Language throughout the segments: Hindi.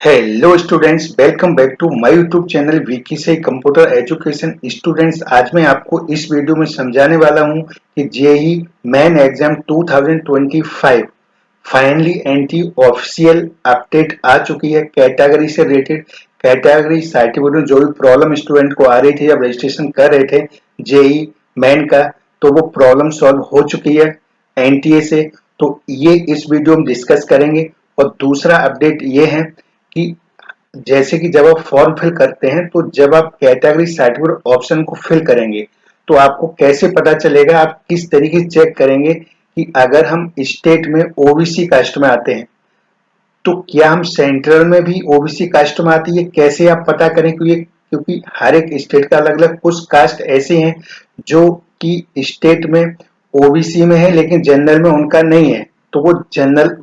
Hello students, welcome back to my YouTube channel Vicky से कंप्यूटर एजुकेशन। स्टूडेंट्स, आज मैं आपको इस वीडियो में समझाने वाला हूं कि जेई मेन एग्जाम 2025 फाइनली एंटी ऑफिशियल अपडेट आ चुकी है। कैटेगरी से रिलेटेड कैटेगरी सर्टिफिकेट में जो भी प्रॉब्लम स्टूडेंट को आ रही थी जब रजिस्ट्रेशन कर रहे थे जेई मेन का, तो वो प्रॉब्लम सॉल्व हो चुकी है एनटीए से। तो ये इस वीडियो में डिस्कस करेंगे। और दूसरा अपडेट ये है कि जैसे कि जब आप फॉर्म फिल करते हैं तो जब आप कैटेगरी सर्टिफिकेट ऑप्शन को फिल करेंगे तो आपको कैसे पता चलेगा, आप किस तरीके से चेक करेंगे कि अगर हम स्टेट में ओबीसी कास्ट में आते हैं तो क्या हम सेंट्रल में भी ओबीसी कास्ट में आती है, कैसे आप पता करें। क्योंकि हर एक स्टेट का अलग अलग कुछ कास्ट ऐसे हैं जो कि स्टेट में ओबीसी में है लेकिन जनरल में उनका नहीं है, तो वो जनरल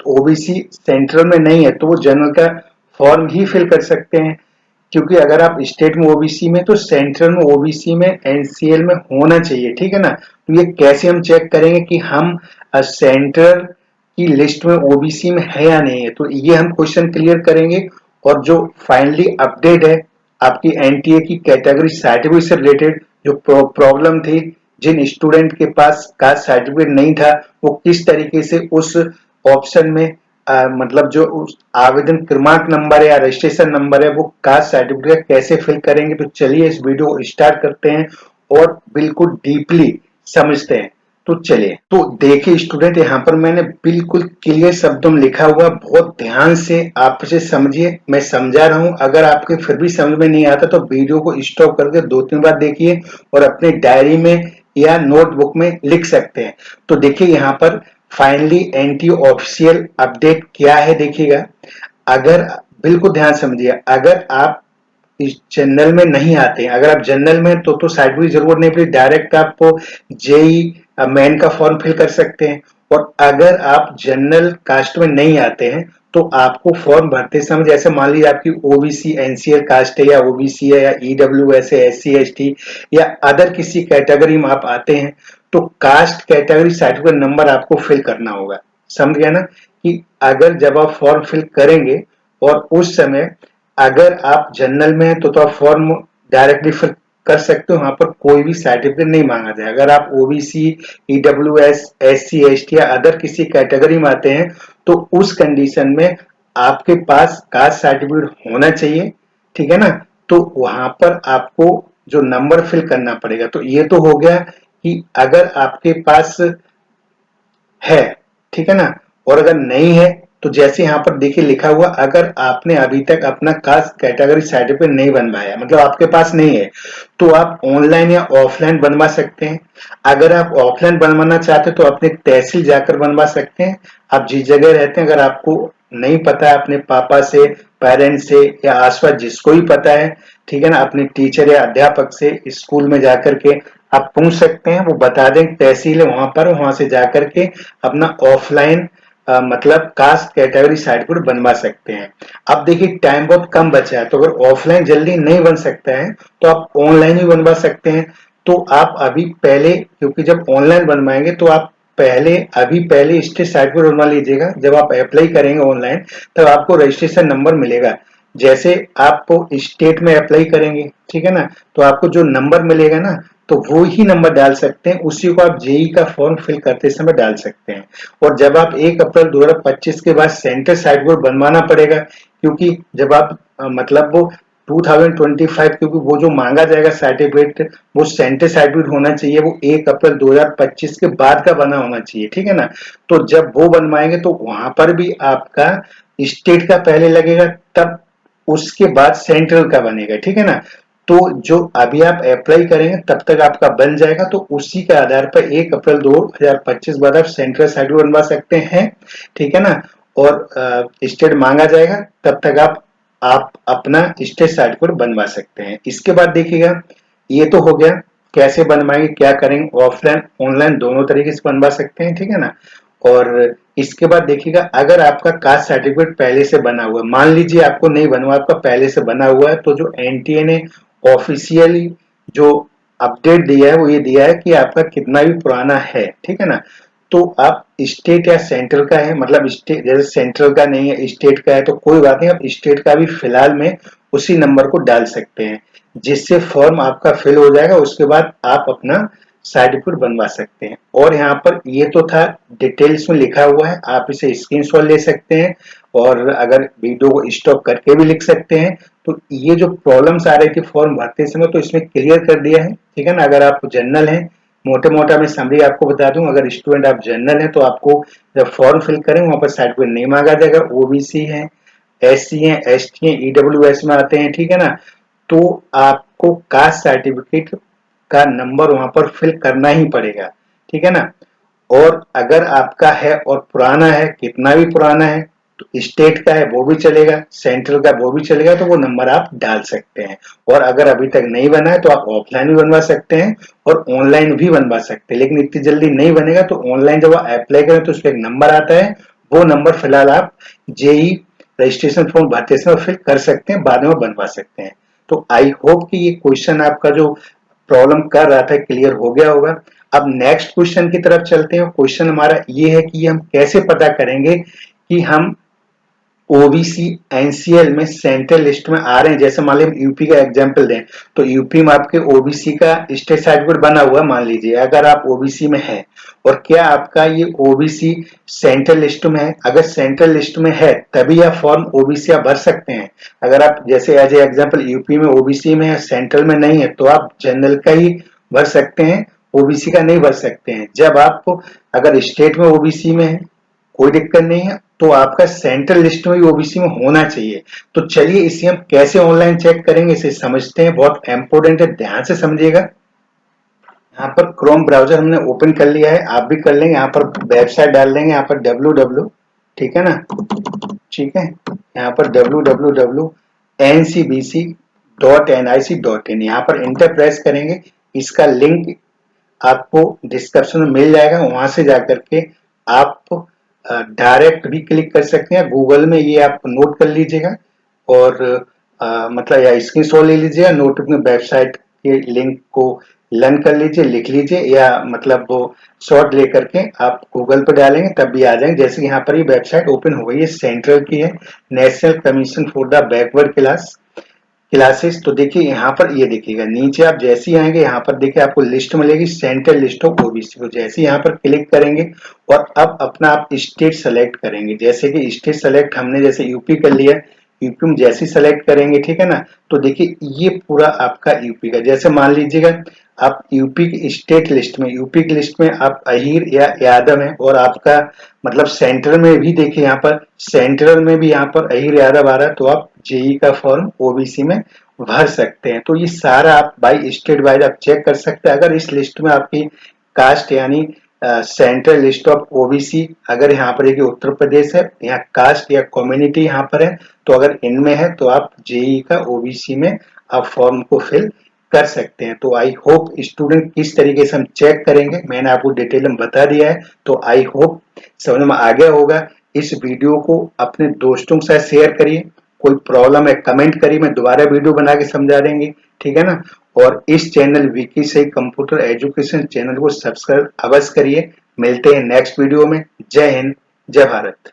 ओबीसी सेंट्रल में नहीं है तो वो जनरल का फॉर्म ही फिल कर सकते हैं। क्योंकि अगर आप स्टेट में ओबीसी में तो सेंट्रल में ओबीसी में एनसीएल में होना चाहिए, ठीक है ना। तो ये कैसे हम चेक करेंगे कि हम सेंट्रल की लिस्ट में ओबीसी में है या नहीं है, तो ये हम क्वेश्चन क्लियर करेंगे। और जो फाइनली अपडेट है आपकी एनटीए की कैटेगरी सर्टिफिकेट से रिलेटेड जो प्रॉब्लम थी, जिन स्टूडेंट के पास कास्ट सर्टिफिकेट नहीं था वो किस तरीके से उस ऑप्शन में मतलब जो उस आवेदन क्रमांक नंबर है या रजिस्ट्रेशन नंबर है वो कास्ट सर्टिफिकेट कैसे फिल करेंगे। तो चलिए इस वीडियो को स्टार्ट करते हैं और बिल्कुल डीपली समझते हैं। तो चलिए, तो देखिए स्टूडेंट, यहाँ पर मैंने बिल्कुल क्लियर शब्दों में लिखा हुआ, बहुत ध्यान से आप इसे समझिए। मैं समझा रहा हूँ, अगर आपके फिर भी समझ में नहीं आता तो वीडियो को स्टॉप करके 2-3 बार देखिए और अपने डायरी में या नोटबुक में लिख सकते हैं। तो देखिए यहाँ पर फाइनली एंटी ऑफिशियल अपडेट क्या है, देखिएगा। अगर बिल्कुल ध्यान समझिए, अगर आप इस जनरल में नहीं आते हैं, अगर आप जनरल में तो सर्टिफिकेट की जरूरत नहीं पड़ती, डायरेक्ट आप जेई मेन का फॉर्म फिल कर सकते हैं। और अगर आप जनरल कास्ट में नहीं आते हैं तो आपको फॉर्म भरते समय, जैसे मान लीजिए आपकी ओबीसी एनसीएल कास्ट है या ओबीसी है या ईडब्ल्यूएस है, एससी एसटी या अदर किसी कैटेगरी में आप आते हैं, तो कास्ट कैटेगरी सर्टिफिकेट नंबर आपको फिल करना होगा। समझ गया ना कि अगर जब आप फॉर्म फिल करेंगे और उस समय अगर आप जनरल में हैं तो आप फॉर्म डायरेक्टली फिल कर सकते हो, वहां पर कोई भी सर्टिफिकेट नहीं मांगा जाए। अगर आप ओबीसी ईडब्ल्यूएस एससी एसटी या अदर किसी कैटेगरी में आते हैं तो उस कंडीशन में आपके पास कास्ट सर्टिफिकेट होना चाहिए, ठीक है ना। तो वहां पर आपको जो नंबर फिल करना पड़ेगा। तो ये तो हो गया कि अगर आपके पास है, ठीक है ना। और अगर नहीं है तो जैसे यहाँ पर देखिए लिखा हुआ, अगर आपने अभी तक अपना कास्ट कैटेगरी सर्टिफिकेट नहीं बनवाया, मतलब आपके पास नहीं है, तो आप ऑनलाइन या ऑफलाइन बनवा सकते हैं। अगर आप ऑफलाइन बनवाना चाहते हैं तो अपने तहसील जाकर बनवा सकते हैं। आप जिस जगह रहते हैं, अगर आपको नहीं पता है, अपने पापा से, पेरेंट्स से या आसपास जिसको भी पता है, ठीक है ना, अपने टीचर या अध्यापक से स्कूल में जाकर के आप पूछ सकते हैं, वो बता दें तहसील है वहां पर, वहां से जाकर के अपना ऑफलाइन मतलब कास्ट कैटेगरी सर्टिफिकेट बनवा सकते हैं। अब देखिए टाइम बहुत कम बचा है, तो अगर ऑफलाइन जल्दी नहीं बन सकता है तो आप ऑनलाइन ही बनवा सकते हैं। तो आप अभी पहले, क्योंकि जब ऑनलाइन बनवाएंगे तो आप पहले स्टेट सर्टिफिकेट बनवा लीजिएगा। जब आप अप्लाई करेंगे ऑनलाइन तब आपको रजिस्ट्रेशन नंबर मिलेगा। जैसे आपको स्टेट में अप्लाई करेंगे, ठीक है ना, तो आपको जो नंबर मिलेगा ना, तो वो ही नंबर डाल सकते हैं, उसी को आप जेई का फॉर्म फिल करते समय डाल सकते हैं। और जब आप 1 अप्रैल 2025 के बाद सेंटर सर्टिफिकेट बनवाना पड़ेगा, क्योंकि जब आप मतलब वो 2025, क्योंकि वो जो मांगा जाएगा सर्टिफिकेट वो सेंटर सर्टिफिकेट होना चाहिए, वो 1 अप्रैल 2025 के बाद का बना होना चाहिए, ठीक है ना। तो जब वो बनवाएंगे तो वहां पर भी आपका स्टेट का पहले लगेगा, तब उसके बाद सेंट्रल का बनेगा, ठीक है ना। तो जो अभी आप अप्लाई करेंगे तब तक आपका बन जाएगा, तो उसी के आधार पर 1 अप्रैल 2025 बाद आप सेंट्रल सर्टिफिकेट बनवा सकते हैं, ठीक है ना। और स्टेट मांगा जाएगा तब तक आप अपना स्टेट सर्टिफिकेट बनवा सकते हैं। इसके बाद देखिएगा, ये तो हो गया कैसे बनवाएंगे, क्या करेंगे, ऑफलाइन ऑनलाइन दोनों तरीके से बनवा सकते हैं, ठीक है ना। और इसके बाद देखिएगा, अगर आपका कास्ट सर्टिफिकेट पहले से बना हुआ है, मान लीजिए आपको नहीं बनवा, आपका पहले से बना हुआ है, तो जो एनटीए ने ऑफिशियली जो अपडेट दिया है वो ये दिया है कि आपका कितना भी पुराना है, ठीक है ना, तो आप स्टेट या सेंट्रल का है, मतलब स्टेट जैसे सेंट्रल का नहीं है स्टेट का है तो कोई बात नहीं, आप स्टेट का भी फिलहाल में उसी नंबर को डाल सकते हैं, जिससे फॉर्म आपका फिल हो जाएगा। उसके बाद आप अपना सर्टिफिकेट बनवा सकते हैं। और यहाँ पर ये तो था डिटेल्स में लिखा हुआ है, आप इसे स्क्रीनशॉट ले सकते हैं और अगर वीडियो को स्टॉप करके भी लिख सकते हैं। तो ये जो प्रॉब्लम्स आ रही थी फॉर्म भरते समय तो इसमें क्लियर कर दिया है, ठीक है ना। अगर आप जनरल हैं, मोटे मोटा मैं समरी आपको बता दूं, अगर स्टूडेंट आप जनरल हैं तो आपको जब फॉर्म फिल करें वहां पर सर्टिफिकेट नहीं मांगा जाएगा। ओबीसी है, एससी है, एसटी है, ईडब्ल्यूएस में आते हैं, ठीक है ना, तो आपको कास्ट सर्टिफिकेट का नंबर वहां पर फिल करना ही पड़ेगा, ठीक है ना। और अगर आपका है और पुराना है, कितना भी पुराना है, तो स्टेट का है वो भी चलेगा, सेंट्रल का वो भी चलेगा, तो वो नंबर आप डाल सकते हैं। और अगर अभी तक नहीं बना है तो आप ऑफलाइन भी बनवा सकते हैं और ऑनलाइन भी बनवा सकते हैं। लेकिन इतनी जल्दी नहीं बनेगा तो ऑनलाइन जब आप अप्लाई करें तो उसमें एक नंबर आता है, वो नंबर फिलहाल आप जेई रजिस्ट्रेशन फॉर्म भरते समय फिल कर सकते हैं, बाद में बनवा सकते हैं। तो आई होप कि ये क्वेश्चन आपका जो प्रॉब्लम कर रहा था क्लियर हो गया होगा। अब नेक्स्ट क्वेश्चन की तरफ चलते हैं। क्वेश्चन हमारा ये है कि हम कैसे पता करेंगे कि हम ओबीसी एनसीएल में सेंट्रल लिस्ट में आ रहे हैं। जैसे मान लीजिए यूपी का एग्जांपल दें तो यूपी में आपके ओबीसी का स्टेट सर्टिफिकेट बना हुआ है, मान लीजिए अगर आप ओबीसी में हैं और क्या आपका ये ओबीसी सेंट्रल लिस्ट में है। अगर सेंट्रल लिस्ट में है तभी आप फॉर्म ओबीसी आप भर सकते हैं। अगर आप जैसे एज ए एग्जांपल यूपी में ओबीसी में है, सेंट्रल में नहीं है, तो आप जनरल का ही भर सकते हैं, ओबीसी का नहीं भर सकते हैं। जब आप अगर स्टेट में ओबीसी में है कोई दिक्कत नहीं है, तो आपका सेंट्रल लिस्ट में भी ओबीसी में होना चाहिए। तो चलिए इसे हम कैसे ऑनलाइन चेक करेंगे इसे समझते हैं, बहुत इंपॉर्टेंट है, ध्यान से समझिएगा। यहाँ पर क्रोम ब्राउजर हमने ओपन कर लिया है, आप भी कर लेंगे। यहाँ पर वेबसाइट डाल देंगे, यहाँ पर www, ठीक है ना, ठीक है, यहाँ पर www.ncbc.nic.in, यहाँ पर इंटर प्रेस करेंगे। इसका लिंक आपको डिस्क्रिप्शन में मिल जाएगा, वहां से जाकर के आप डायरेक्ट भी क्लिक कर सकते हैं। गूगल में ये आप नोट कर लीजिएगा और मतलब या स्क्रीनशॉट ले लीजिएगा, नोट में वेबसाइट के लिंक को लर्न कर लीजिए, लिख लीजिए, या मतलब वो शॉर्ट लेकर के आप गूगल पर डालेंगे तब भी आ जाएंगे। जैसे यहाँ पर ये वेबसाइट ओपन हो गई है, सेंट्रल की है, national commission for the backward classes. तो देखिए यहाँ पर ये देखिएगा, नीचे आप जैसे ही आएंगे यहाँ पर देखिए आपको लिस्ट मिलेगी, सेंट्रल लिस्ट ऑफ ओबीसी को जैसे यहाँ पर क्लिक करेंगे और अब अपना आप स्टेट सेलेक्ट करेंगे। जैसे कि स्टेट सेलेक्ट हमने जैसे यूपी कर लिया, यूपी में जैसे सेलेक्ट करेंगे, ठीक है ना, तो देखिए ये पूरा आपका यूपी का। जैसे मान लीजिएगा आप यूपी की स्टेट लिस्ट में, यूपी की लिस्ट में आप अहीर या यादव है और आपका मतलब सेंट्रल में भी देखिए यहाँ पर सेंट्रल में भी यहाँ पर अहीर यादव आ रहा है, तो आप जेई का फॉर्म ओबीसी में भर सकते हैं। तो ये सारा आप बाई स्टेट वाइज आप चेक कर सकते हैं। अगर इस लिस्ट में आपकी कास्ट यानी सेंट्रल लिस्ट ऑफ ओबीसी अगर यहाँ पर एक उत्तर प्रदेश है, यहाँ कास्ट या कम्युनिटी यहाँ पर है, तो अगर इनमें है तो आप जेई का ओबीसी में आप फॉर्म को फिल कर सकते हैं। तो आई होप स्टूडेंट किस तरीके से हम चेक करेंगे मैंने आपको डिटेल में बता दिया है, तो आई होप समझ में आ गया होगा। इस वीडियो को अपने दोस्तों के साथ शेयर करिए, कोई प्रॉब्लम है कमेंट करिए, मैं दोबारा वीडियो बना के समझा देंगे, ठीक है ना। और इस चैनल विकी से कंप्यूटर एजुकेशन चैनल को सब्सक्राइब अवश्य करिए। मिलते हैं नेक्स्ट वीडियो में। जय हिंद, जय भारत।